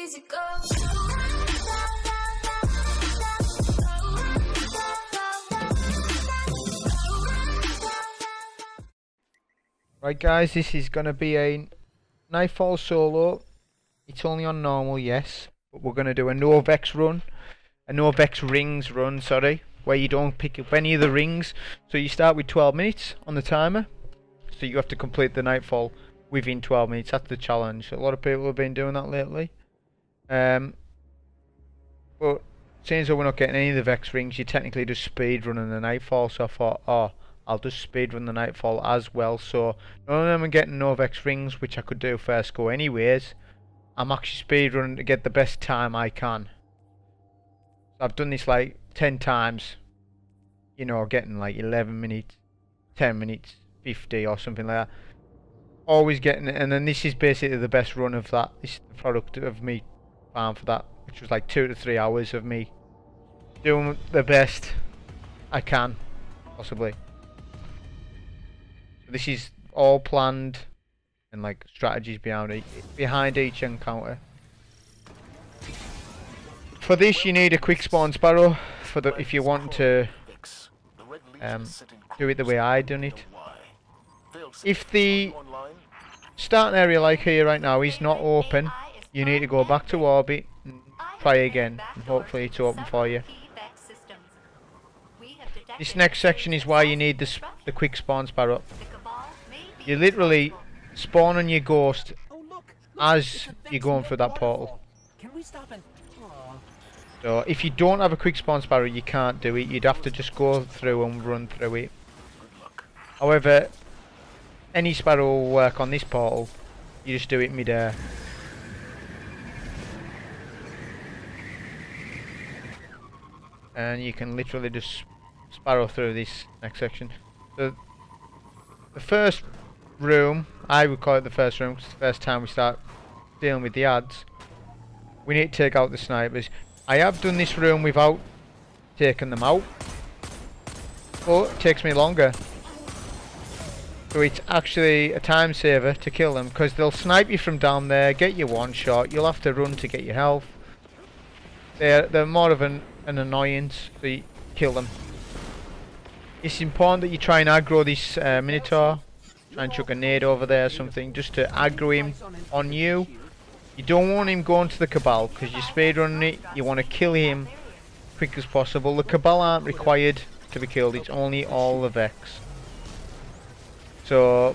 easy go. Right guys, this is going to be a Nightfall solo. It's only on normal, yes, but we're going to do a no vex run, a no vex rings run, sorry, where you don't pick up any of the rings. So you start with 12 minutes on the timer, so you have to complete the Nightfall within 12 minutes. That's the challenge. A lot of people have been doing that lately. But since we're not getting any of the vex rings, you're technically just speed running the Nightfall. So I thought, oh, I'll just speedrun the Nightfall as well. So none of them are getting no vex rings, which I could do first go anyways. I'm actually speedrunning to get the best time I can. So I've done this like 10 times. You know, getting like 11 minutes, 10 minutes, 50 or something like that. Always getting it, and then this is basically the best run of that. This is the product of me farm for that, which was like 2 to 3 hours of me doing the best I can, possibly. This is all planned and like strategies behind each encounter. For this, you need a quick spawn sparrow if you want to do it the way I done it. If the starting area like here right now is not open, you need to go back to orbit and try again, and hopefully it's open for you. This next section is why you need the quick spawn sparrow. You literally spawn on your ghost as you're going through that portal. So if you don't have a quick spawn sparrow, you can't do it. You'd have to just go through and run through it. However, any sparrow will work on this portal. You just do it mid-air. And you can literally just sparrow through this next section. So the first room, I would call it the first room, because it's the first time we start dealing with the ads. We need to take out the snipers. I have done this room without taking them out, but it takes me longer. So it's actually a time saver to kill them, because they'll snipe you from down there, get you one shot, you'll have to run to get your health. They're more of an annoyance, so you kill them. It's important that you try and aggro this Minotaur. Try and chuck a nade over there or something, just to aggro him on you. You don't want him going to the Cabal, because you're speedrunning it. You want to kill him quick as possible. The Cabal aren't required to be killed, it's only all the Vex. So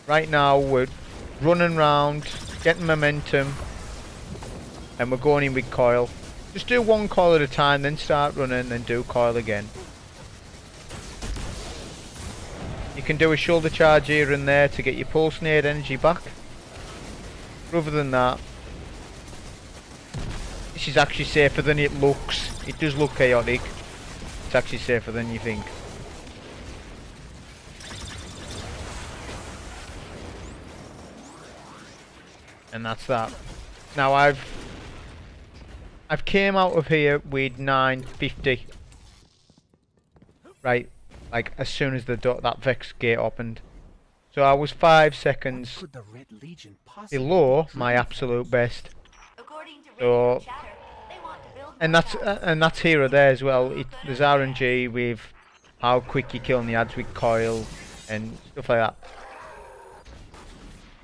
right now we're running around, getting momentum, and we're going in with coil. Just do one coil at a time, then start running, then do coil again. You can do a shoulder charge here and there to get your pulse nade energy back. But other than that, this is actually safer than it looks. It does look chaotic. It's actually safer than you think. And that's that. Now I've came out of here with 950. Right. Like as soon as that Vex gate opened, so I was 5 seconds below my absolute best. So, and that's here or there as well. There's RNG with how quick you're killing the ads with coil and stuff like that.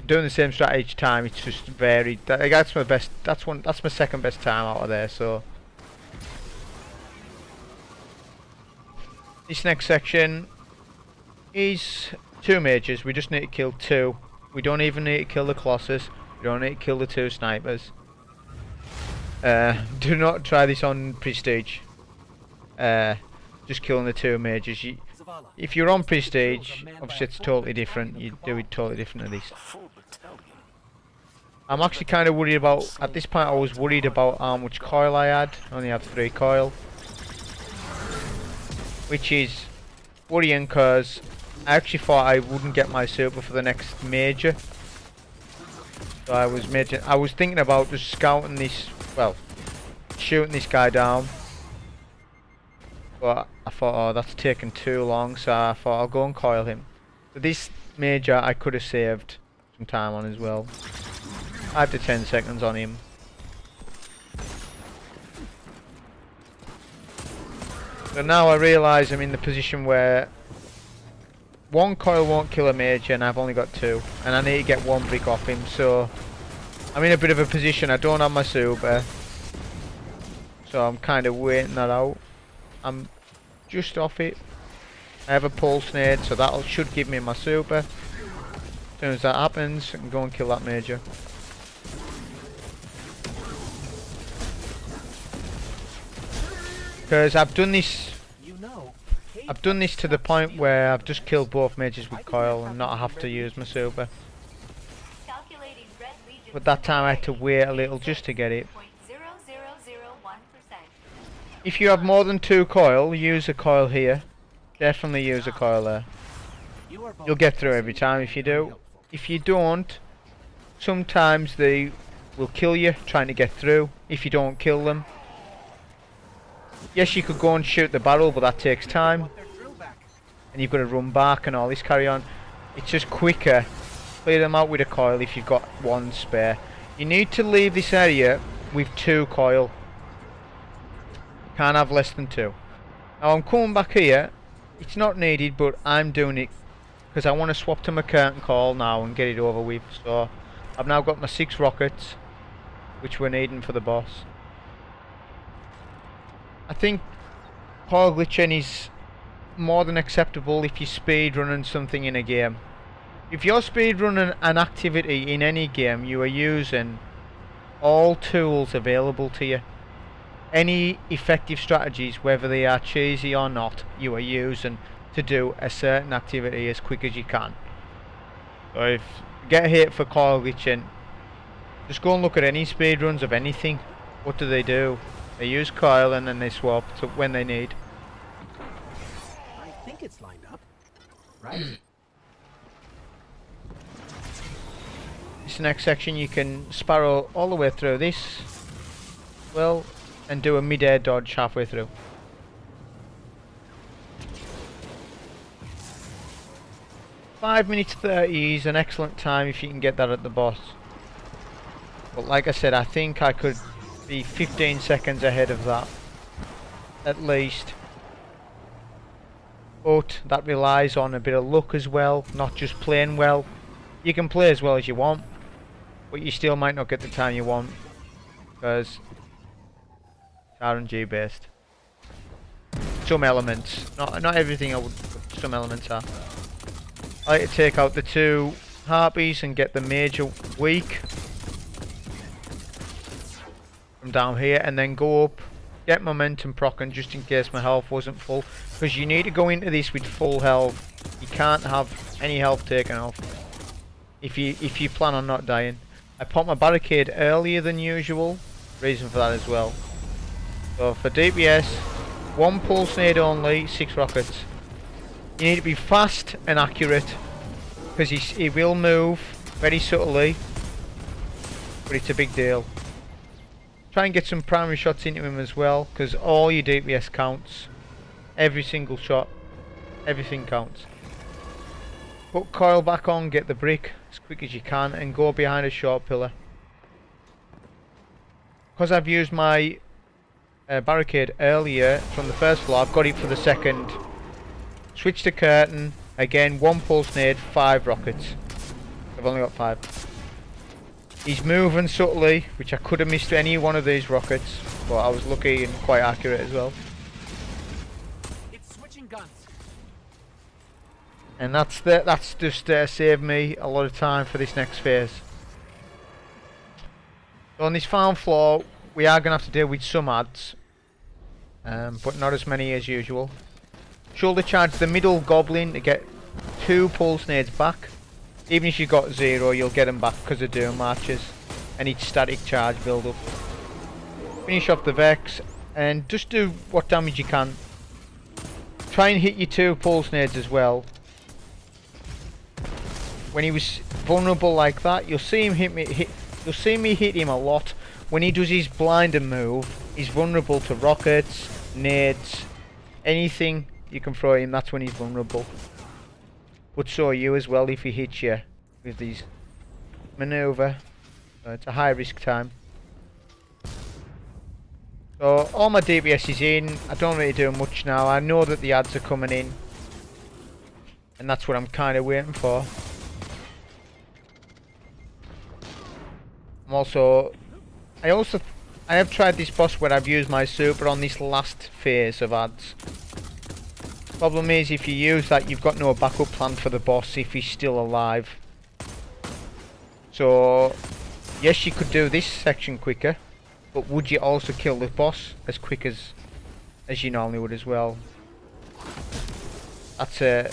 Doing the same strat each time, it's just varied. That's my best. That's my second best time out of there. So. This next section is 2 mages. We just need to kill 2. We don't even need to kill the Colossus. We don't need to kill the 2 snipers. Do not try this on Prestige. Just killing the 2 mages. If you're on Prestige, obviously it's totally different. You do it totally different to this. I'm actually kind of worried about, at this point I was worried about how much coil I had. I only have 3 coil. Which is worrying, because I actually thought I wouldn't get my super for the next major. So I was thinking about just scouting this, well, shooting this guy down. But I thought, oh, that's taking too long, so I thought I'll go and coil him. So this major I could have saved some time on as well. 5 to 10 seconds on him. So now I realise I'm in the position where one coil won't kill a major and I've only got 2. And I need to get 1 brick off him, so I'm in a bit of a position. I don't have my super, so I'm kind of waiting that out. I'm just off it. I have a pulse nade, so that should give me my super. As soon as that happens, I can go and kill that major. Because I've done this to the point where I've just killed both majors with coil and not have to use my super. But that time I had to wait a little just to get it. If you have more than 2 coil, use a coil here. Definitely use a coil there. You'll get through every time if you do. If you don't, sometimes they will kill you trying to get through if you don't kill them. Yes, you could go and shoot the barrel, but that takes time. And you've got to run back and all this carry on. It's just quicker. Clear them out with a coil if you've got 1 spare. You need to leave this area with 2 coil. Can't have less than 2. Now I'm coming back here. It's not needed, but I'm doing it because I want to swap to my curtain call now and get it over with. So I've now got my 6 rockets, which we're needing for the boss. I think coil glitching is more than acceptable if you're speedrunning something in a game. If you're speedrunning an activity in any game, you are using all tools available to you. Any effective strategies, whether they are cheesy or not, you are using to do a certain activity as quick as you can. So if you get hit for coil glitching, just go and look at any speedruns of anything. What do? They use coil and then they swap to when they need. I think it's lined up, right? This next section you can sparrow all the way through this, well, and do a mid-air dodge halfway through. $5 minutes 30 is an excellent time if you can get that at the boss. But like I said, I think I could be 15 seconds ahead of that, at least. But that relies on a bit of luck as well, not just playing well. You can play as well as you want, but you still might not get the time you want, because it's RNG based. Some elements, not everything, but some elements are. I like to take out the 2 harpies and get the major weak from down here, and then go up, get momentum proccing just in case my health wasn't full, because you need to go into this with full health. You can't have any health taken off if you plan on not dying. I popped my barricade earlier than usual, reason for that as well. So for DPS, 1 pulse nade only, 6 rockets. You need to be fast and accurate, because he will move very subtly, but it's a big deal. Try and get some primary shots into him as well, because all your DPS counts. Every single shot, everything counts. Put coil back on, get the brick as quick as you can, and go behind a short pillar. Because I've used my barricade earlier from the first floor, I've got it for the second. Switch to curtain, again 1 pulse nade, 5 rockets. I've only got 5. He's moving subtly, which I could have missed any one of these rockets, but I was lucky and quite accurate as well. It's switching guns. And that's just saved me a lot of time for this next phase. So on this farm floor, we are going to have to deal with some adds, but not as many as usual. Shoulder charge the middle goblin to get 2 pulse nades back. Even if you've got 0, you'll get them back because of doom marches and each static charge build up. Finish off the Vex and just do what damage you can. Try and hit your 2 pulse nades as well. When he was vulnerable like that, you'll see him you'll see me hit him a lot. When he does his blind and move, he's vulnerable to rockets, nades, anything you can throw him, that's when he's vulnerable. But so are you as well if he hits you with these maneuver. It's a high risk time. So all my DPS is in. I don't really do much now. I know that the ads are coming in, and that's what I'm kind of waiting for. I have tried this boss where I've used my super on this last phase of ads. Problem is, if you use that, you've got no backup plan for the boss if he's still alive. So yes, you could do this section quicker, but would you also kill the boss as quick as you normally would as well? That's a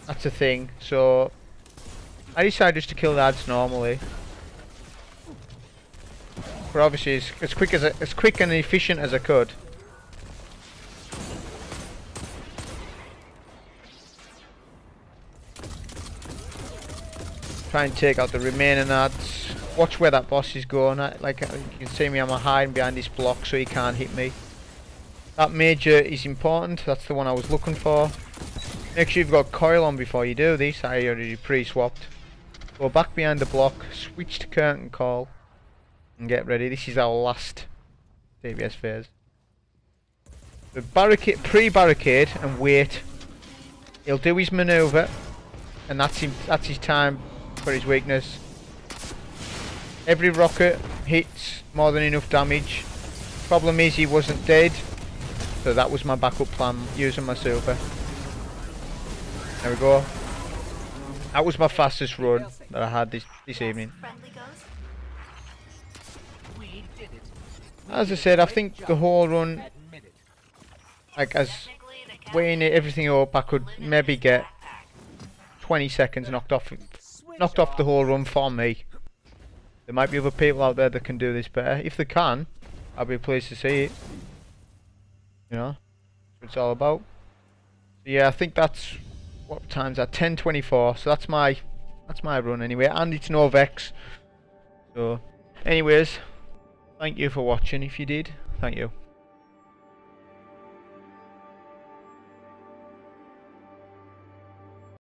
thing. So I decided just to kill the ads normally. But obviously as quick and efficient as I could. Try and take out the remaining ads. Watch where that boss is going. Like you can see me, I'm hiding behind this block so he can't hit me. That major is important. That's the one I was looking for. Make sure you've got coil on before you do this. I already pre-swapped. Go back behind the block, switch to curtain call, and get ready. This is our last DPS phase. So pre-barricade and wait. He'll do his manoeuvre, and that's his time for his weakness. Every rocket hits more than enough damage. Problem is he wasn't dead, so that was my backup plan, using my super. There we go. That was my fastest run that I had this evening. As I said, I think the whole run, like as weighing everything up, I could maybe get 20 seconds knocked off the whole run for me. There might be other people out there that can do this better. If they can, I'll be pleased to see it. You know, that's what it's all about. So yeah, I think that's what time's that? 10:24. So that's my run anyway, and it's no vex. So, anyways, thank you for watching. If you did, thank you.